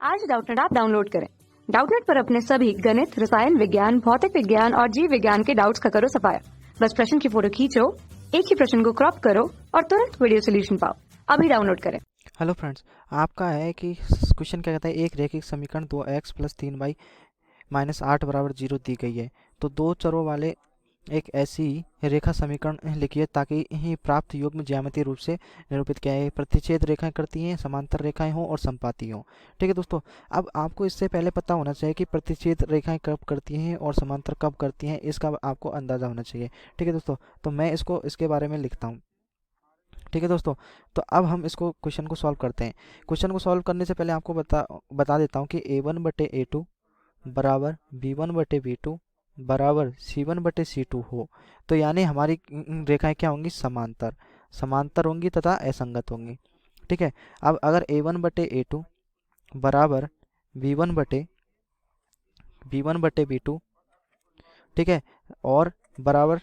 आज Doubtnut app download करें। Doubtnut पर अपने सभी गणित, रसायन विज्ञान, भौतिक विज्ञान और जीव विज्ञान के डाउट्स का करो सफाया। बस प्रश्न की फोटो खींचो, एक ही प्रश्न को क्रॉप करो और तुरंत वीडियो सोल्यूशन पाओ। अभी डाउनलोड करें। हेलो फ्रेंड्स, आपका है कि क्वेश्चन क्या कहता है, एक रैखिक समीकरण 2x + 3y - 8 = 0 दी गई है। तो दो चरों वाले एक ऐसी रेखा समीकरण लिखिए ताकि ही प्राप्त युग्म ज्यामितीय रूप से निरूपित किया है। प्रतिच्छेद रेखाएं करती हैं, समांतर रेखाएं हों और समपाती हों। ठीक है दोस्तों, अब आपको इससे पहले पता होना चाहिए कि प्रतिच्छेद रेखाएं कब करती हैं और समांतर कब करती हैं, इसका आपको अंदाजा होना चाहिए। ठीक है दोस्तों, तो मैं इसके बारे में लिखता हूँ। ठीक है दोस्तों, तो अब हम इसको क्वेश्चन को सॉल्व करते हैं। क्वेश्चन को सॉल्व करने से पहले आपको बता देता हूँ कि a1/a2 बराबर b1/b2 बराबर c1/c2 हो, तो यानी हमारी रेखाएं क्या होंगी, समांतर समांतर होंगी तथा असंगत होंगी। ठीक है, अब अगर a1/a2 बराबर b1/b2, ठीक है, और बराबर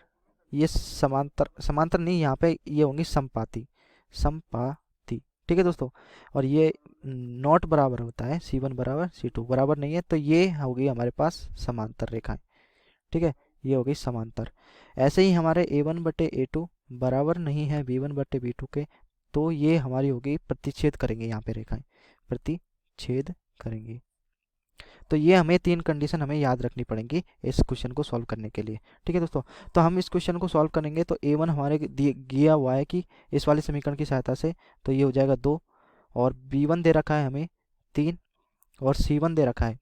ये समांतर समांतर नहीं, यहाँ पे ये होंगी समपाती समपाती। ठीक है दोस्तों, और ये नॉट बराबर होता है c1 बराबर c2 बराबर नहीं है, तो ये होगी हमारे पास समांतर रेखाएं। ठीक है, ये हो गई समांतर। ऐसे ही हमारे a1/a2 बराबर नहीं है b1/b2 के, तो ये हमारी होगी प्रतिच्छेद करेंगे, यहाँ पे रेखाएं प्रतिच्छेद करेंगी। तो ये हमें तीन कंडीशन हमें याद रखनी पड़ेंगी इस क्वेश्चन को सॉल्व करने के लिए। ठीक है दोस्तों, तो हम इस क्वेश्चन को सॉल्व करेंगे तो a1 हमारे दिया हुआ है कि इस वाले समीकरण की सहायता से, तो ये हो जाएगा 2, और b1 दे रखा है हमें 3, और c1 दे रखा है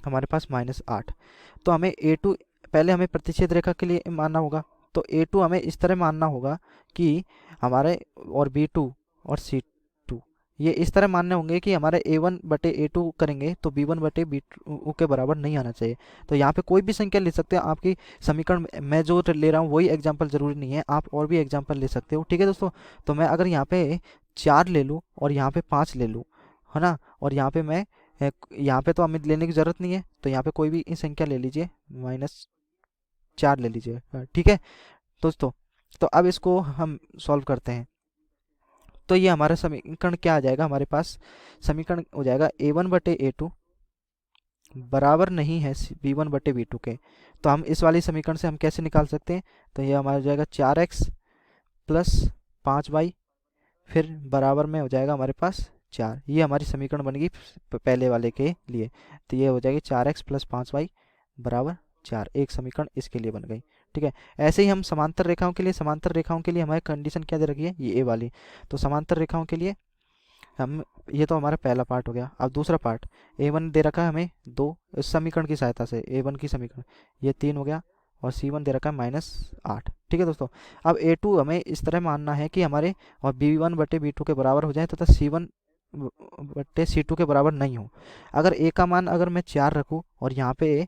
हमारे पास -8। तो हमें a2 पहले हमें प्रतिच्छेद रेखा के लिए मानना होगा, तो a2 हमें इस तरह मानना होगा कि हमारे और b2 और c2 ये इस तरह मानने होंगे कि हमारे a1/a2 करेंगे तो b1/b2 के बराबर नहीं आना चाहिए। तो यहाँ पे कोई भी संख्या ले सकते हो, आपकी समीकरण मैं जो ले रहा हूँ वही एग्जाम्पल जरूरी नहीं है, आप और भी एग्जाम्पल ले सकते हो। ठीक है दोस्तों, तो मैं अगर यहाँ पे 4 ले लूँ और यहाँ पे 5 ले लूँ, है ना, और यहाँ पे मैं यहाँ पे तो हमें लेने की जरूरत नहीं है, तो यहाँ पे कोई भी संख्या ले लीजिए, -4 ले लीजिए। ठीक है दोस्तों, तो अब इसको हम सॉल्व करते हैं। तो ये हमारा समीकरण क्या आ जाएगा, हमारे पास समीकरण हो जाएगा a1/a2 बराबर नहीं है b1/b2 के। तो हम इस वाली समीकरण से हम कैसे निकाल सकते हैं, तो ये हमारा हो जाएगा 4x + 5y, फिर बराबर में हो जाएगा हमारे पास 4। ये हमारी समीकरण बन गई पहले वाले के लिए, तो ये हो जाएगी 4x + 5y बराबर 4। एक समीकरण इसके लिए बन गई। ठीक है, ऐसे ही हम समांतर रेखाओं के लिए हमारी कंडीशन क्या दे रखी है, ये ए वाली। तो समांतर रेखाओं के लिए हम, ये तो हमारा पहला पार्ट हो गया। अब दूसरा पार्ट, a1 दे रखा है हमें 2, इस समीकरण की सहायता से a1 की समीकरण, ये 3 हो गया, और c1 दे रखा है -8। ठीक है दोस्तों, अब a2 हमें इस तरह मानना है कि हमारे और b1/b2 के बराबर हो जाए तथा c1/c2 के बराबर नहीं हो। अगर a का मान अगर मैं 4 रखूँ और यहाँ पे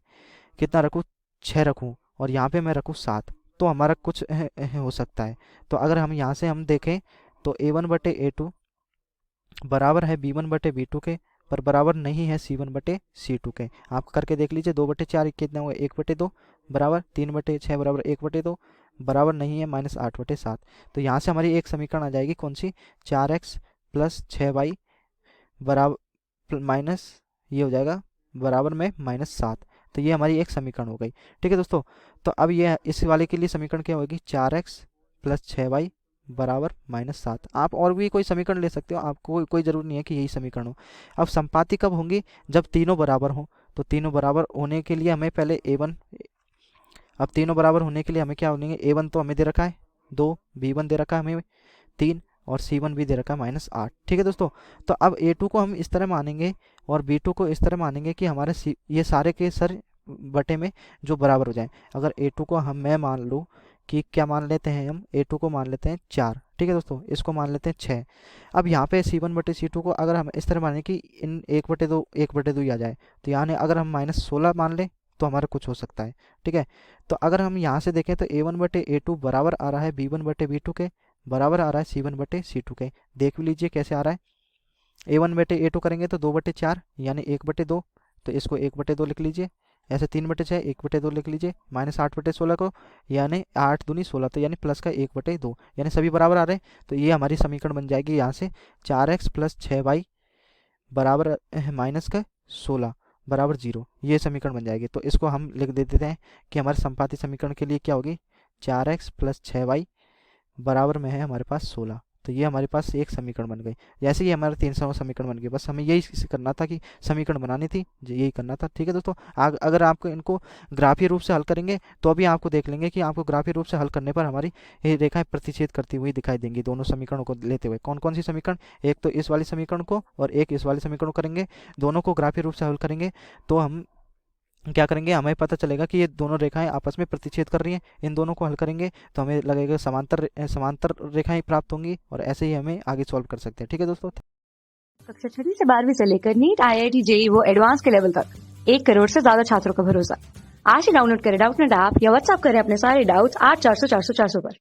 कितना रखूँ, 6 रखूँ, और यहाँ पे मैं रखूँ 7, तो हमारा कुछ हो सकता है। तो अगर हम यहाँ से हम देखें तो a1/a2 बराबर है b1/b2 के, पर बराबर नहीं है c1/c2 के। आप करके देख लीजिए, 2/4 कितना हुआ, 1/2 बराबर 3/6 बराबर 1/2 बराबर नहीं है -8/7। तो यहाँ से हमारी एक समीकरण आ जाएगी, कौन सी, 4x + 6y बराबर माइनस, ये हो जाएगा बराबर में -7। तो ये हमारी एक समीकरण हो गई। ठीक है दोस्तों, तो अब ये इस वाले के लिए समीकरण क्या होगी, 4x + 6y बराबर -7। आप और भी कोई समीकरण ले सकते हो, आपको कोई जरूरी नहीं है कि यही समीकरण हो। अब संपाती कब होंगी, जब तीनों बराबर हो। तो तीनों बराबर होने के लिए हमें पहले a1, अब तीनों बराबर होने के लिए हमें क्या होंगे, a1 तो हमें दे रखा है 2, b1 दे रखा है हमें 3, और c1 भी दे रखा है -8। ठीक है दोस्तों, तो अब a2 को हम इस तरह मानेंगे और b2 को इस तरह मानेंगे कि हमारे ये सारे के सर बटे में जो बराबर हो जाए। अगर a2 को मैं मान लूँ कि क्या मान लेते हैं, हम a2 को मान लेते हैं 4। ठीक है दोस्तों, इसको मान लेते हैं 6। अब यहाँ पे c1/c2 को अगर हम इस तरह माने कि इन 1/2 ही आ जाए, तो यानी अगर हम -16 मान लें तो हमारा कुछ हो सकता है। ठीक है, तो अगर हम यहाँ से देखें तो a1/a2 बराबर आ रहा है b1/b2 के, बराबर आ रहा है c1/c2 के। देख भी लीजिए कैसे आ रहा है। a1/a2 करेंगे तो 2/4 यानी 1/2, तो इसको 1/2 लिख लीजिए। ऐसे 3/6 1/2 लिख लीजिए, -8/16 को, यानी 8 दूनी 16, तो यानी प्लस का 1/2, यानी सभी बराबर आ रहे हैं। तो ये हमारी समीकरण बन जाएगी यहाँ से 4x + 6y बराबर माइनस का 16 बराबर 0, ये समीकरण बन जाएगी। तो इसको हम लिख देते हैं कि हमारे संपाती समीकरण के लिए क्या होगी, 4x प्लस 6y बराबर में है हमारे पास 16। तो ये हमारे पास एक समीकरण बन गई। जैसे ही हमारे 300 समीकरण बन गए, बस हमें यही करना था कि समीकरण बनानी थी, यही करना था। ठीक है दोस्तों, अगर आपको इनको ग्राफीय रूप से हल करेंगे तो अभी आपको देख लेंगे कि आपको ग्राफीय रूप से हल करने पर हमारी ये रेखाएं प्रतिच्छेद करती हुई दिखाई देंगी दोनों समीकरणों को लेते हुए। कौन कौन सी समीकरण, एक तो इस वाले समीकरण को और एक इस वाले समीकरण को करेंगे, दोनों को ग्राफीय रूप से हल करेंगे तो हम क्या करेंगे, हमें पता चलेगा कि ये दोनों रेखाएं आपस में प्रतिच्छेद कर रही हैं। इन दोनों को हल करेंगे तो हमें लगेगा समांतर रेखाएं प्राप्त होंगी और ऐसे ही हमें आगे सॉल्व कर सकते हैं। ठीक है दोस्तों। कक्षा 6 से 12वीं से लेकर नीट, IIT, JEE वो एडवांस के लेवल तक 1 करोड़ से ज्यादा छात्रों का भरोसा। आज ही डाउनलोड करें डाउटनेट ऐप या व्हाट्सएप करें अपने सारे डाउट्स 8400 400 400 पर।